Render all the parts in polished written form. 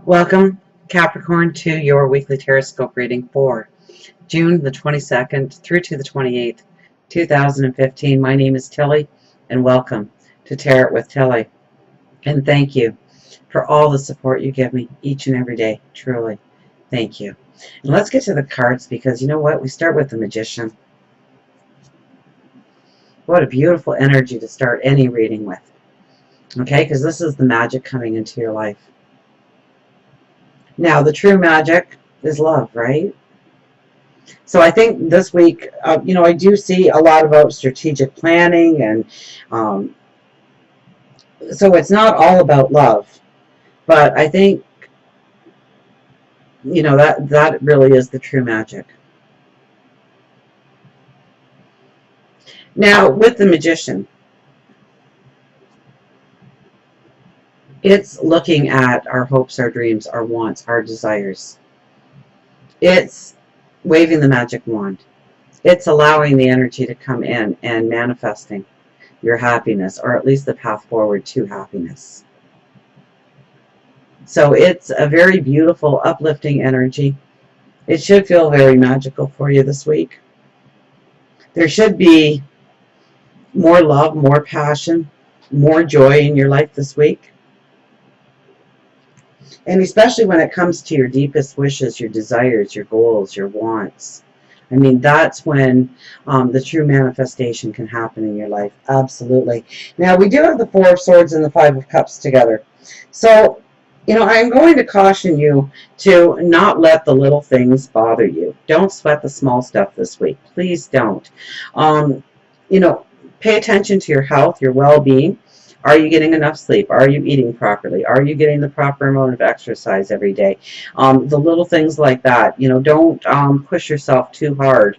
Welcome, Capricorn, to your weekly Tarotscope reading for June the 22nd through to the 28th, 2015. My name is Tilly, and welcome to Tarot with Tilly. And thank you for all the support you give me each and every day. Truly, thank you. And let's get to the cards, because you know what? We start with the Magician. What a beautiful energy to start any reading with. Okay, because this is the magic coming into your life. Now, the true magic is love, right? So I think this week, I do see a lot about strategic planning, and so it's not all about love, but I think, that really is the true magic. Now, with the Magician, it's looking at our hopes, our dreams, our wants, our desires. It's waving the magic wand. It's allowing the energy to come in and manifesting your happiness, or at least the path forward to happiness. So it's a very beautiful, uplifting energy. It should feel very magical for you this week. There should be more love, more passion, more joy in your life this week. And especially when it comes to your deepest wishes, your desires, your goals, your wants. I mean, that's when the true manifestation can happen in your life. Absolutely. Now, we do have the Four of Swords and the Five of Cups together. So, I'm going to caution you to not let the little things bother you. Don't sweat the small stuff this week. Please don't. Pay attention to your health, your well-being. Are you getting enough sleep? Are you eating properly? Are you getting the proper amount of exercise every day? The little things like that. Don't push yourself too hard.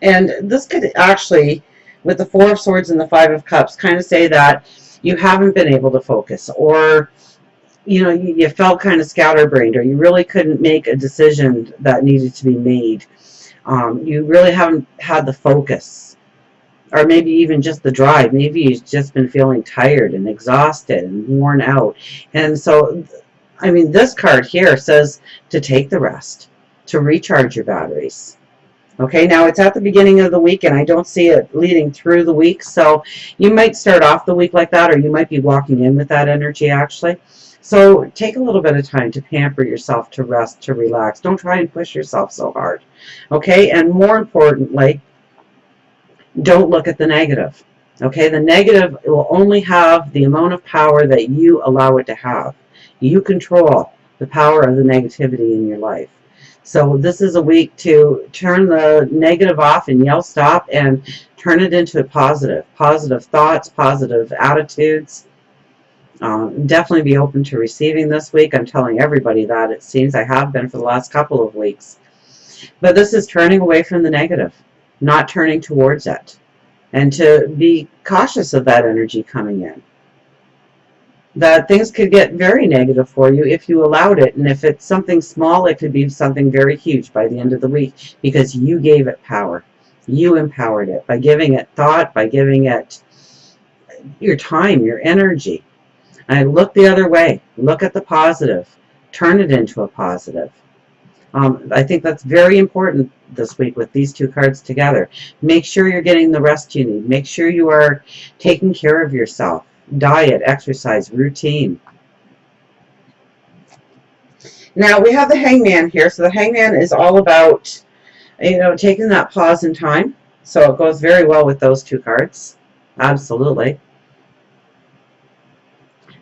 And this could actually, with the Four of Swords and the Five of Cups, kind of say that you haven't been able to focus, or you felt kind of scatterbrained, or you really couldn't make a decision that needed to be made. You really haven't had the focus. Or maybe even just the drive. Maybe you've just been feeling tired and exhausted and worn out. And so, this card here says to take the rest, to recharge your batteries. Okay, now it's at the beginning of the week, and I don't see it leading through the week. So you might start off the week like that, or you might be walking in with that energy, actually. So take a little bit of time to pamper yourself, to rest, to relax. Don't try and push yourself so hard. Okay, and more importantly, don't look at the negative. Okay, the negative will only have the amount of power that you allow it to have. You control the power of the negativity in your life. So this is a week to turn the negative off and yell stop, and turn it into positive thoughts, positive attitudes. Definitely be open to receiving this week. I'm telling everybody that. It seems I have been for the last couple of weeks. But this is turning away from the negative, not turning towards it, and to be cautious of that energy coming in. That things could get very negative for you if you allowed it, and if it's something small, it could be something very huge by the end of the week, because you gave it power. You empowered it by giving it thought, by giving it your time, your energy. And look the other way. Look at the positive. Turn it into a positive. I think that's very important this week with these two cards together. Make sure you're getting the rest you need. Make sure you are taking care of yourself. Diet, exercise, routine. Now we have the Hangman here. So the Hangman is all about, taking that pause in time. So it goes very well with those two cards. Absolutely.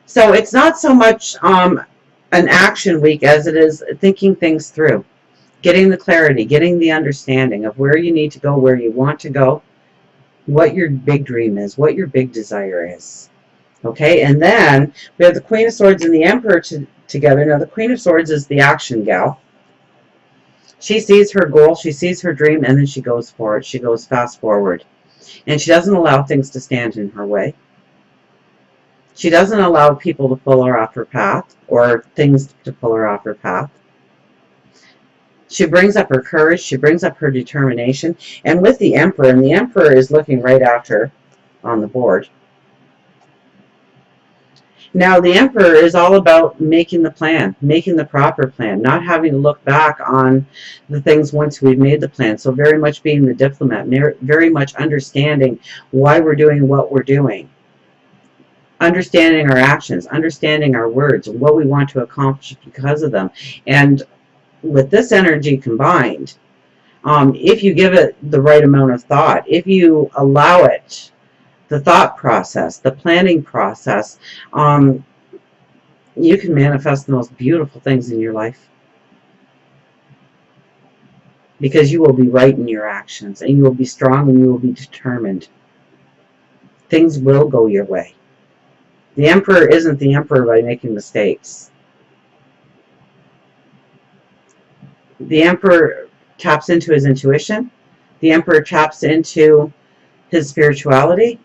So it's not so much an action week as it is thinking things through, getting the clarity, getting the understanding of where you need to go, where you want to go, what your big dream is, what your big desire is. Okay, and then we have the Queen of Swords and the Emperor together. Now the Queen of Swords is the action gal. She sees her goal, she sees her dream, and then she goes for it. She goes fast forward, and she doesn't allow things to stand in her way. She doesn't allow people to pull her off her path, or things to pull her off her path. She brings up her courage. She brings up her determination. And with the Emperor, and the Emperor is looking right at her on the board, Now, the Emperor is all about making the plan, making the proper plan, not having to look back on the things once we've made the plan. So very much being the diplomat, very much understanding why we're doing what we're doing, understanding our actions, understanding our words, what we want to accomplish because of them. And with this energy combined, if you give it the right amount of thought, if you allow it, the thought process, the planning process, you can manifest the most beautiful things in your life, because you will be right in your actions, and you will be strong, and you will be determined. Things will go your way. The Emperor isn't the Emperor by making mistakes. The Emperor taps into his intuition. The Emperor taps into his spirituality,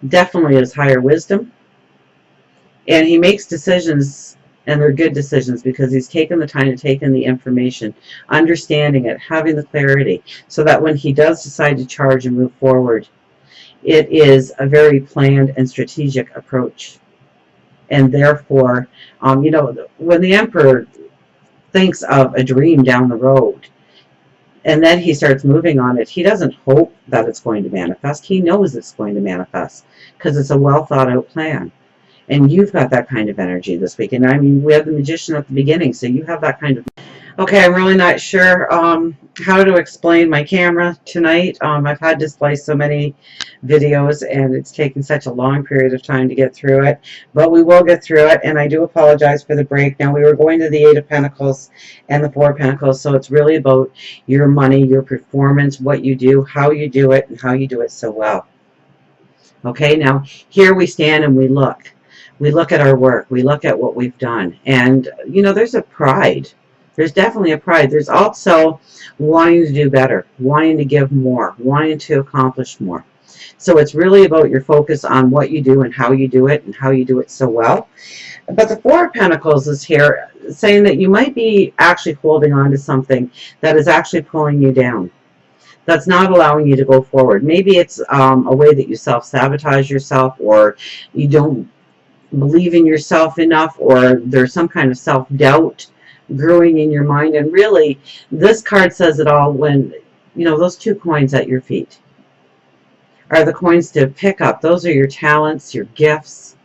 definitely his higher wisdom. And he makes decisions, and they're good decisions, because he's taken the time to take in the information, understanding it, having the clarity, so that when he does decide to charge and move forward, it is a very planned and strategic approach. And therefore, when the Emperor thinks of a dream down the road, and then he starts moving on it, he doesn't hope that it's going to manifest. He knows it's going to manifest, because it's a well thought out plan. And you've got that kind of energy this week. And I mean, we have the Magician at the beginning, so you have that kind of... Okay, I'm really not sure how to explain my camera tonight. I've had to splice so many videos, and it's taken such a long period of time to get through it. But we will get through it, and I do apologize for the break. Now, we were going to the Eight of Pentacles and the Four of Pentacles, so it's really about your money, your performance, what you do, how you do it, and how you do it so well. Okay, now, here we stand and we look. We look at our work. We look at what we've done. And, there's a pride. There's definitely a pride. There's also wanting to do better, wanting to give more, wanting to accomplish more. So it's really about your focus on what you do and how you do it, and how you do it so well. But the Four of Pentacles is here saying that you might be actually holding on to something that is actually pulling you down, that's not allowing you to go forward. Maybe it's a way that you self-sabotage yourself, or you don't believe in yourself enough, or there's some kind of self-doubt growing in your mind. And really, this card says it all, when those two coins at your feet are the coins to pick up. Those are your talents, your gifts,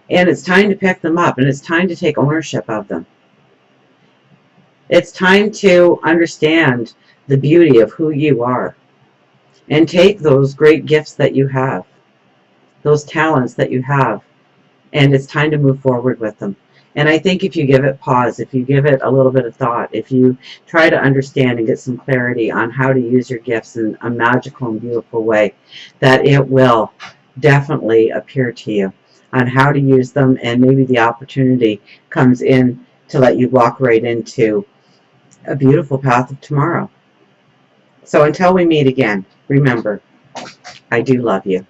and it's time to pick them up, and it's time to take ownership of them. It's time to understand the beauty of who you are, and take those great gifts that you have, those talents that you have, and it's time to move forward with them. And I think if you give it pause, if you give it a little bit of thought, if you try to understand and get some clarity on how to use your gifts in a magical and beautiful way, that it will definitely appear to you on how to use them, and maybe the opportunity comes in to let you walk right into a beautiful path of tomorrow. So until we meet again, remember, I do love you.